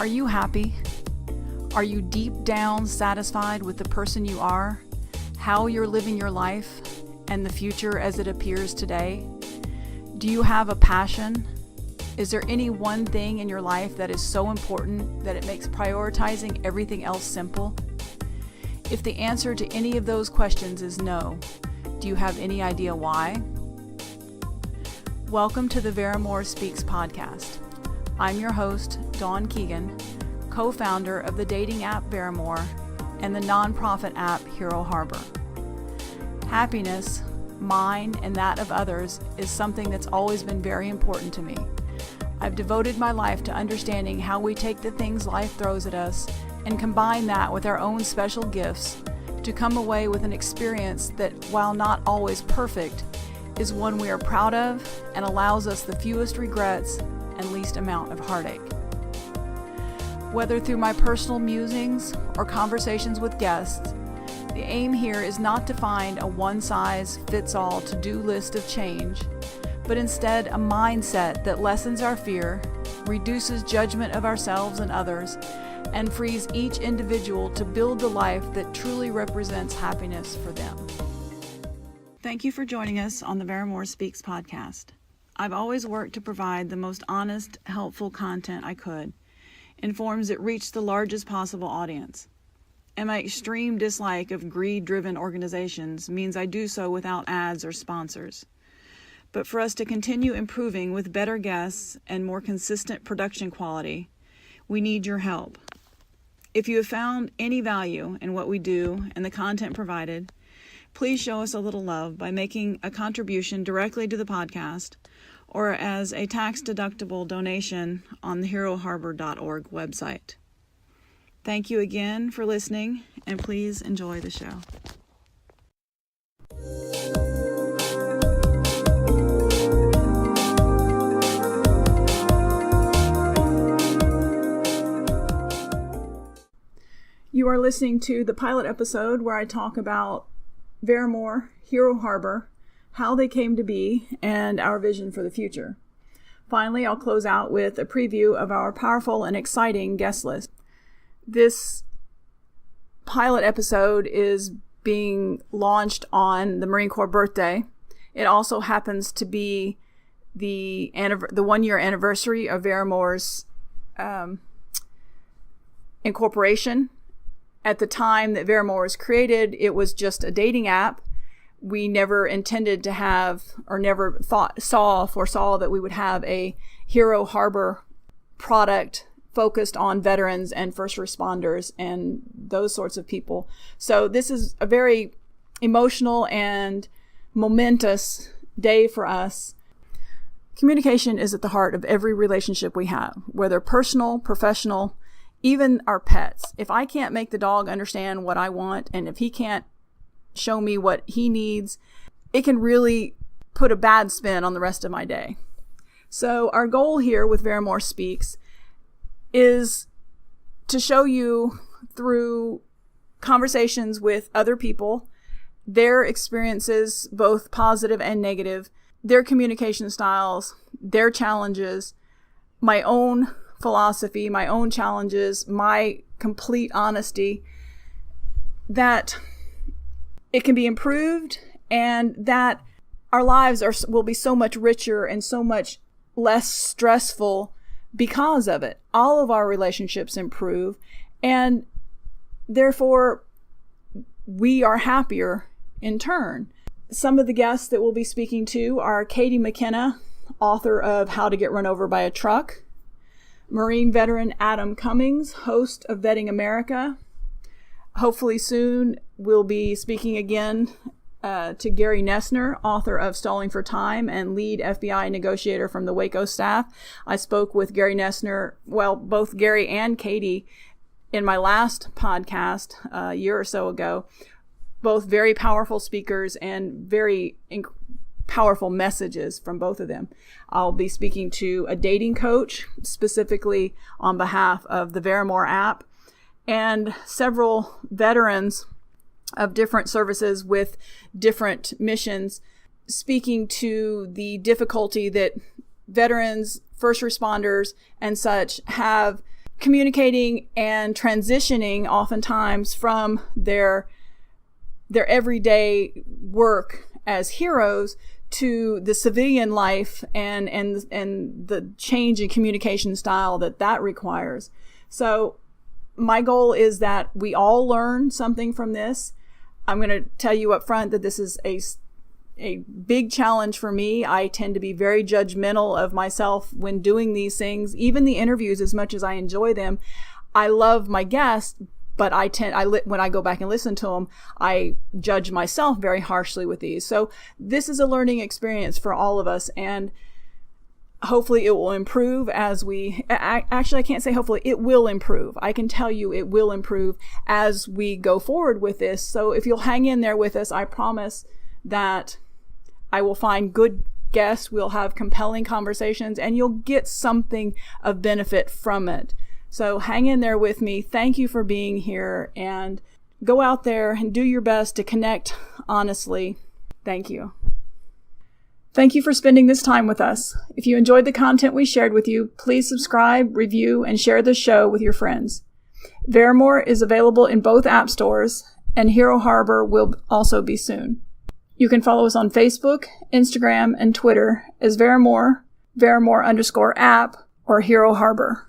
Are you happy? Are you deep down satisfied with the person you are, how you're living your life, and the future as it appears today? Do you have a passion? Is there any one thing in your life that is so important that it makes prioritizing everything else simple? If the answer to any of those questions is no, do you have any idea why? Welcome to the Verimour Speaks Podcast. I'm your host, Keegan, co-founder of the dating app Verimour and the nonprofit app Hero Harbor. Happiness, mine and that of others, is something that's always been very important to me. I've devoted my life to understanding how we take the things life throws at us and combine that with our own special gifts to come away with an experience that, while not always perfect, is one we are proud of and allows us the fewest regrets and least amount of heartache. Whether through my personal musings or conversations with guests, the aim here is not to find a one-size-fits-all to-do list of change, but instead a mindset that lessens our fear, reduces judgment of ourselves and others, and frees each individual to build the life that truly represents happiness for them. Thank you for joining us on the Verimour Speaks podcast. I've always worked to provide the most honest, helpful content I could in forms that reach the largest possible audience. And my extreme dislike of greed-driven organizations means I do so without ads or sponsors. But for us to continue improving with better guests and more consistent production quality, we need your help. If you have found any value in what we do and the content provided, please show us a little love by making a contribution directly to the podcast or as a tax-deductible donation on the heroharbor.org website. Thank you again for listening, and please enjoy the show. You are listening to the pilot episode where I talk about Verimour, Hero Harbor, how they came to be, and our vision for the future. Finally, I'll close out with a preview of our powerful and exciting guest list. This pilot episode is being launched on the Marine Corps birthday. It also happens to be the 1-year anniversary of Verimour's incorporation. At the time that Verimour was created, it was just a dating app. We never intended to have, or never foresaw that we would have a Hero Harbor product focused on veterans and first responders and those sorts of people. So this is a very emotional and momentous day for us. Communication is at the heart of every relationship we have, whether personal, professional, even our pets. If I can't make the dog understand what I want, and if he can't show me what he needs, it can really put a bad spin on the rest of my day. So our goal here with Verimour Speaks is to show you, through conversations with other people, their experiences, both positive and negative, their communication styles, their challenges, my own philosophy, my own challenges, my complete honesty, that it can be improved and that our lives will be so much richer and so much less stressful because of it. All of our relationships improve, and therefore we are happier in turn. Some of the guests that we'll be speaking to are McKenna, author of How to Get Run Over by a Truck; Marine veteran Adam Cummings, host of Vetting America. Hopefully soon we'll be speaking again to Gary Noesner, author of Stalling for Time and lead FBI negotiator from the Waco staff. I spoke with Gary Noesner, both Gary and Katie, in my last podcast a year or so ago. Both very powerful speakers and very powerful messages from both of them. I'll be speaking to a dating coach, specifically on behalf of the Verimour app, and several veterans of different services with different missions, speaking to the difficulty that veterans, first responders, and such have communicating and transitioning oftentimes from their everyday work as heroes to the civilian life and the change in communication style that requires. So my goal is that we all learn something from this. I'm going to tell you up front that this is a big challenge for me. I tend to be very judgmental of myself when doing these things, even the interviews. As much as I enjoy them, I love my guests, but when I go back and listen to them, I judge myself very harshly with these. So this is a learning experience for all of us, and hopefully it will improve as actually I can't say hopefully, it will improve. I can tell you it will improve as we go forward with this. So if you'll hang in there with us, I promise that I will find good guests, we'll have compelling conversations, and you'll get something of benefit from it. So hang in there with me. Thank you for being here, and go out there and do your best to connect honestly. Thank you. Thank you for spending this time with us. If you enjoyed the content we shared with you, please subscribe, review, and share the show with your friends. Verimour is available in both app stores, and Hero Harbor will also be soon. You can follow us on Facebook, Instagram, and Twitter as Verimour, Verimour_app, or Hero Harbor.